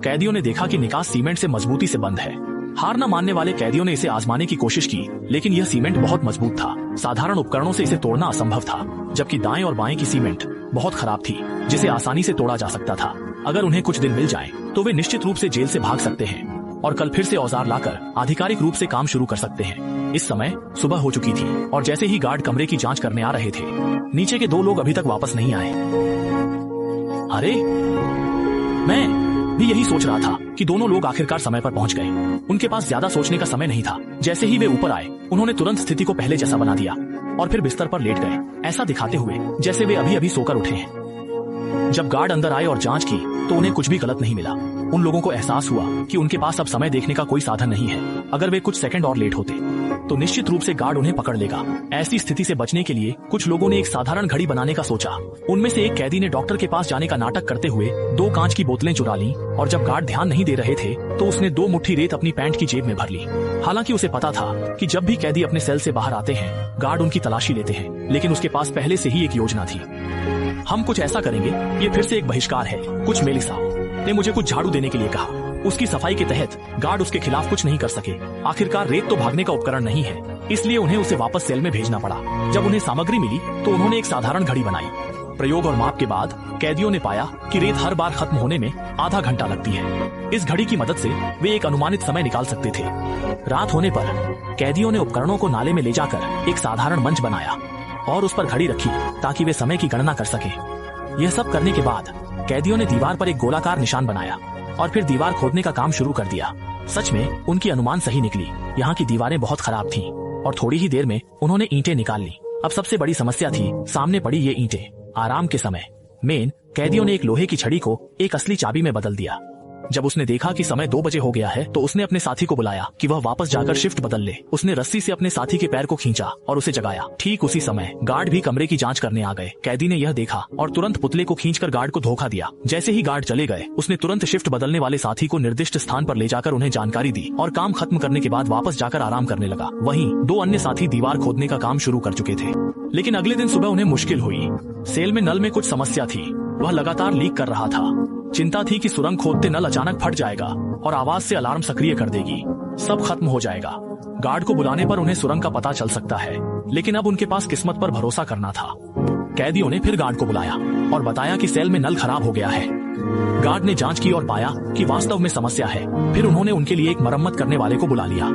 कैदियों ने देखा कि निकास सीमेंट से मजबूती से बंद है। हार न मानने वाले कैदियों ने इसे आजमाने की कोशिश की, लेकिन यह सीमेंट बहुत मजबूत था। साधारण उपकरणों से इसे तोड़ना असंभव था, जबकि दाएं और बाएं की सीमेंट बहुत खराब थी, जिसे आसानी से तोड़ा जा सकता था। अगर उन्हें कुछ दिन मिल जाएं, तो वे निश्चित रूप से जेल से भाग सकते हैं और कल फिर से औजार लाकर आधिकारिक रूप से काम शुरू कर सकते हैं। इस समय सुबह हो चुकी थी और जैसे ही गार्ड कमरे की जांच करने आ रहे थे, नीचे के 2 लोग अभी तक वापस नहीं आए। अरे, मैं भी यही सोच रहा था कि दोनों लोग आखिरकार समय पर पहुंच गए। उनके पास ज्यादा सोचने का समय नहीं था। जैसे ही वे ऊपर आए, उन्होंने तुरंत स्थिति को पहले जैसा बना दिया और फिर बिस्तर पर लेट गए, ऐसा दिखाते हुए जैसे वे अभी अभी सोकर उठे हैं। जब गार्ड अंदर आए और जांच की, तो उन्हें कुछ भी गलत नहीं मिला। उन लोगों को एहसास हुआ कि उनके पास अब समय देखने का कोई साधन नहीं है। अगर वे कुछ सेकंड और लेट होते, तो निश्चित रूप से गार्ड उन्हें पकड़ लेगा। ऐसी स्थिति से बचने के लिए कुछ लोगों ने एक साधारण घड़ी बनाने का सोचा। उनमें से एक कैदी ने डॉक्टर के पास जाने का नाटक करते हुए 2 कांच की बोतलें चुरा ली और जब गार्ड ध्यान नहीं दे रहे थे, तो उसने 2 मुट्ठी रेत अपनी पैंट की जेब में भर ली। हालांकि उसे पता था कि जब भी कैदी अपने सेल से बाहर आते हैं, गार्ड उनकी तलाशी लेते हैं, लेकिन उसके पास पहले से ही एक योजना थी। हम कुछ ऐसा करेंगे, ये फिर से एक बहिष्कार है। कुछ मेलिसा ने मुझे कुछ झाड़ू देने के लिए कहा। उसकी सफाई के तहत गार्ड उसके खिलाफ कुछ नहीं कर सके। आखिरकार रेत तो भागने का उपकरण नहीं है, इसलिए उन्हें उसे वापस सेल में भेजना पड़ा। जब उन्हें सामग्री मिली, तो उन्होंने एक साधारण घड़ी बनाई। प्रयोग और माप के बाद कैदियों ने पाया कि रेत हर बार खत्म होने में आधा घंटा लगती है। इस घड़ी की मदद से वे एक अनुमानित समय निकाल सकते थे। रात होने पर कैदियों ने उपकरणों को नाले में ले जाकर एक साधारण मंच बनाया और उस पर घड़ी रखी, ताकि वे समय की गणना कर सके। यह सब करने के बाद कैदियों ने दीवार पर एक गोलाकार निशान बनाया और फिर दीवार खोदने का काम शुरू कर दिया। सच में उनकी अनुमान सही निकली। यहाँ की दीवारें बहुत खराब थीं और थोड़ी ही देर में उन्होंने ईंटें निकाल ली। अब सबसे बड़ी समस्या थी सामने पड़ी ये ईंटें। आराम के समय कैदियों ने एक लोहे की छड़ी को एक असली चाबी में बदल दिया। जब उसने देखा कि समय 2 बजे हो गया है, तो उसने अपने साथी को बुलाया कि वह वापस जाकर शिफ्ट बदल ले। उसने रस्सी से अपने साथी के पैर को खींचा और उसे जगाया। ठीक उसी समय गार्ड भी कमरे की जांच करने आ गए। कैदी ने यह देखा और तुरंत पुतले को खींचकर गार्ड को धोखा दिया। जैसे ही गार्ड चले गए, उसने तुरंत शिफ्ट बदलने वाले साथी को निर्दिष्ट स्थान पर ले जाकर उन्हें जानकारी दी और काम खत्म करने के बाद वापस जाकर आराम करने लगा। वहीं 2 अन्य साथी दीवार खोदने का काम शुरू कर चुके थे। लेकिन अगले दिन सुबह उन्हें मुश्किल हुई। सेल में नल में कुछ समस्या थी, वह लगातार लीक कर रहा था। चिंता थी कि सुरंग खोदते नल अचानक फट जाएगा और आवाज से अलार्म सक्रिय कर देगी। सब खत्म हो जाएगा। गार्ड को बुलाने पर उन्हें सुरंग का पता चल सकता है, लेकिन अब उनके पास किस्मत पर भरोसा करना था। कैदियों ने फिर गार्ड को बुलाया और बताया कि सेल में नल खराब हो गया है। गार्ड ने जांच की और पाया कि वास्तव में समस्या है। फिर उन्होंने उनके लिए एक मरम्मत करने वाले को बुला लिया।